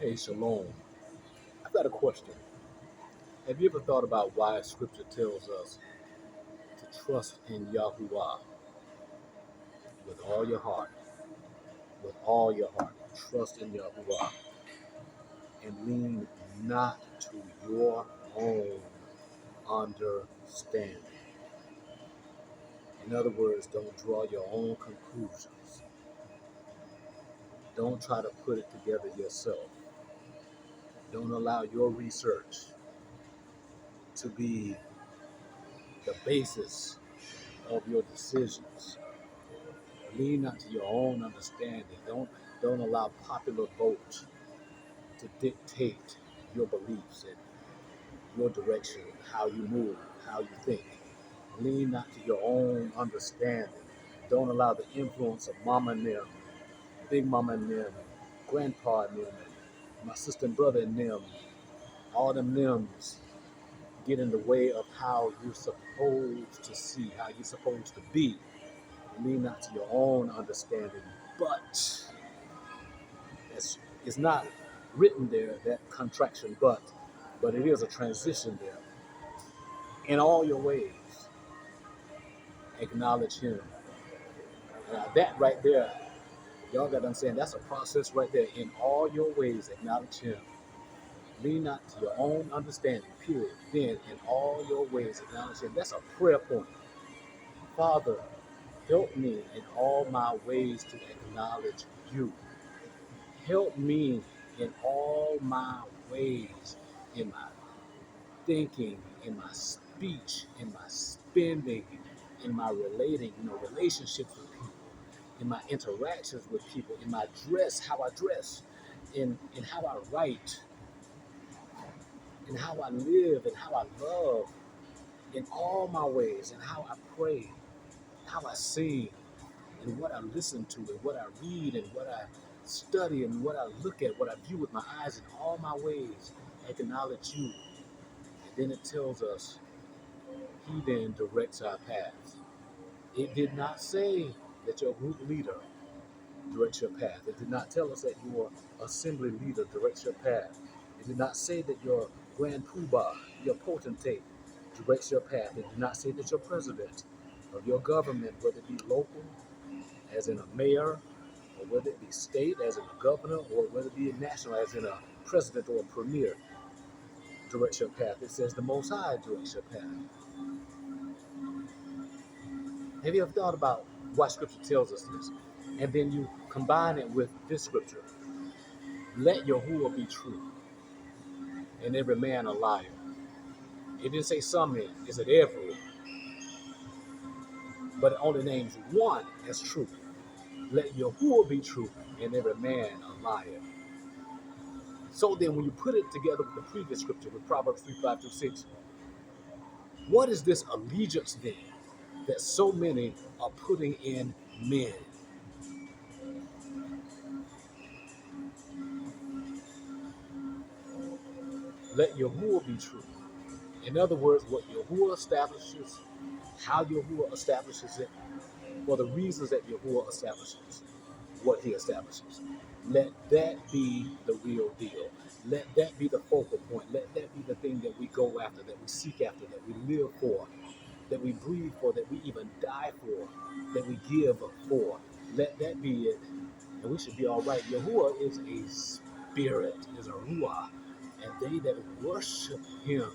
Hey, Shalom. I've got a question. Have you ever thought about why Scripture tells us to trust in Yahuwah with all your heart? With all your heart. Trust in Yahuwah and lean not to your own understanding. In other words, don't draw your own conclusions. Don't try to put it together yourself. Don't allow your research to be the basis of your decisions. Lean not to your own understanding. Don't allow popular vote to dictate your beliefs and your direction, how you move, how you think. Lean not to your own understanding. Don't allow the influence of mama and them, big mama and them, grandpa and them, and my sister and brother and them, all them limbs get in the way of how you're supposed to see, how you're supposed to be. Lean not to your own understanding, but it's not written there, that contraction, but it is a transition there. In all your ways, acknowledge him. That right there, y'all got to understand, that's a process right there. In all your ways, acknowledge him. Lean not to your own understanding, period. Then, in all your ways, acknowledge him. That's a prayer point. Father, help me in all my ways to acknowledge you. Help me in all my ways, in my thinking, in my speech, in my spending, in my relating, relationships with people, in my interactions with people, in my dress, how I dress, in how I write, in how I live, and how I love, in all my ways, and how I pray, how I sing, and what I listen to, and what I read, and what I study, and what I look at, what I view with my eyes, in all my ways, acknowledge you. And then it tells us, he then directs our paths. It did not say that your group leader directs your path. It did not tell us that your assembly leader directs your path. It did not say that your grand poobah, your potentate, directs your path. It did not say that your president of your government, whether it be local, as in a mayor, or whether it be state, as in a governor, or whether it be national, as in a president or a premier, directs your path. It says the Most High directs your path. Have you ever thought about why Scripture tells us this? And then you combine it with this Scripture. Let Yahuwah be true, and every man a liar. It didn't say some men, it said every. But it only names one as true. Let Yahuwah be true, and every man a liar. So then when you put it together with the previous Scripture, with Proverbs 3:5-6, what is this allegiance then that so many are putting in men? Let Yahuwah be true. In other words, what Yahuwah establishes, how Yahuwah establishes it, for the reasons that Yahuwah establishes what he establishes. Let that be the real deal. Let that be the focal point. Let that be the thing that we go after, that we seek after, that we live for, that we breathe for, that we even die for, that we give for. Let that be it, and we should be all right. Yahuwah is a spirit, is a ruah, and they that worship him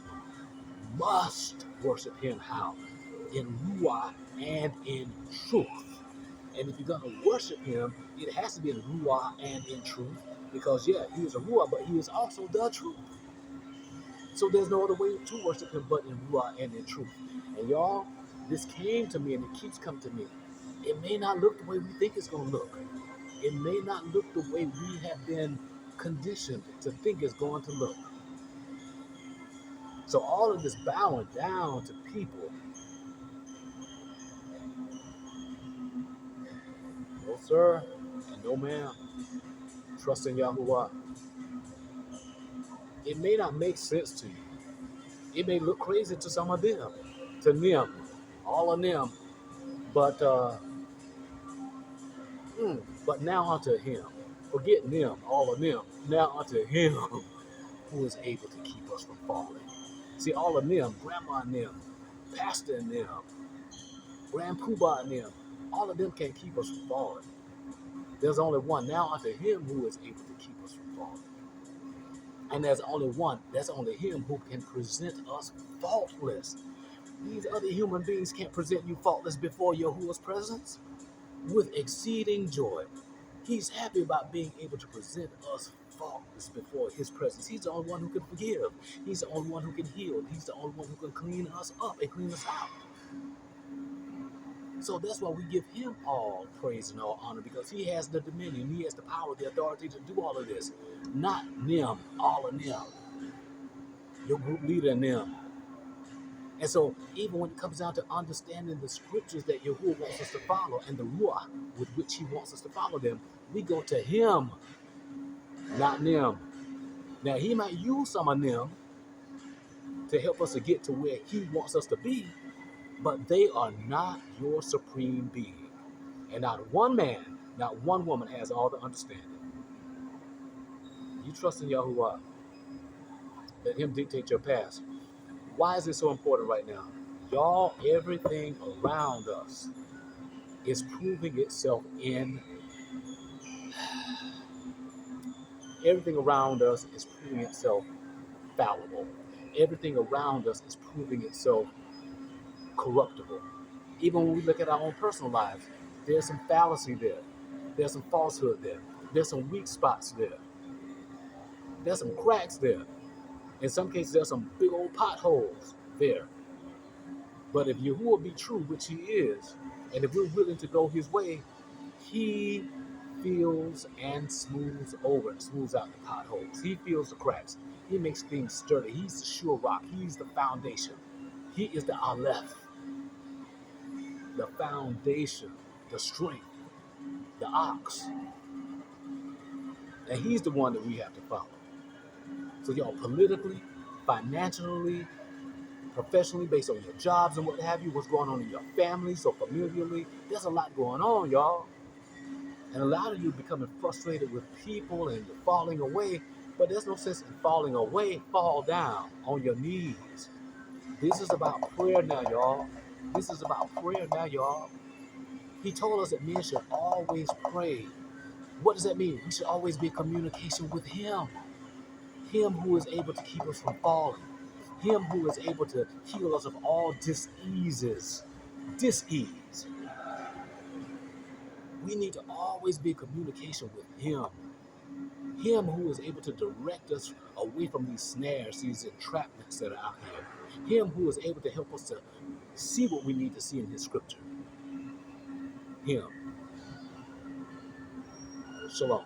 must worship him how? In ruah and in truth. And if you're going to worship him, it has to be in ruah and in truth, because yeah, he is a ruah, but he is also the truth. So there's no other way to worship him but in ruah and in truth. And y'all, this came to me and it keeps coming to me. It may not look the way we think it's going to look. It may not look the way we have been conditioned to think it's going to look. So all of this bowing down to people, no sir, and no ma'am, trust in Yahuwah. It may not make sense to you. It may look crazy to some of them, to them, all of them, but but now unto him. Forgetting them, all of them. Now unto him who is able to keep us from falling. See, all of them, grandma and them, pastor and them, grand poobah and them, all of them can't keep us from falling. There's only one. Now unto him who is able to keep us from falling. And there's only one. That's only him who can present us faultless. These other human beings can't present you faultless before Yahuwah's presence with exceeding joy. He's happy about being able to present us faultless before his presence. He's the only one who can forgive. He's the only one who can heal. He's the only one who can clean us up and clean us out. So that's why we give him all praise and all honor, because he has the dominion. He has the power, the authority to do all of this. Not them, all of them. Your group leader and them. And so even when it comes down to understanding the scriptures that Yahuwah wants us to follow and the Ruach with which he wants us to follow them, we go to him, not them. Now, he might use some of them to help us to get to where he wants us to be, but they are not your supreme being. And not one man, not one woman has all the understanding. You trust in Yahuwah. Let him dictate your path. Why is it so important right now? Y'all, everything around us is proving itself everything around us is proving itself fallible. Everything around us is proving itself corruptible. Even when we look at our own personal lives, there's some fallacy there. There's some falsehood there. There's some weak spots there. There's some cracks there. In some cases, there's some big old potholes there. But if Yahuwah be true, which he is, and if we're willing to go his way, he fills and smooths over and smooths out the potholes. He fills the cracks. He makes things sturdy. He's the sure rock. He's the foundation. He is the Aleph, the foundation, the strength, the ox. And he's the one that we have to follow. So y'all, politically, financially, professionally, based on your jobs and what have you, what's going on in your family, so familially, there's a lot going on, y'all. And a lot of you becoming frustrated with people and falling away, but there's no sense in falling away. Fall down on your knees. This is about prayer now, y'all. This is about prayer now, y'all. He told us that men should always pray. What does that mean? We should always be in communication with him. Him who is able to keep us from falling. Him who is able to heal us of all diseases. Dis-ease. We need to always be in communication with him. Him who is able to direct us away from these snares, these entrapments that are out here. Him who is able to help us to see what we need to see in his scripture. Him. Shalom.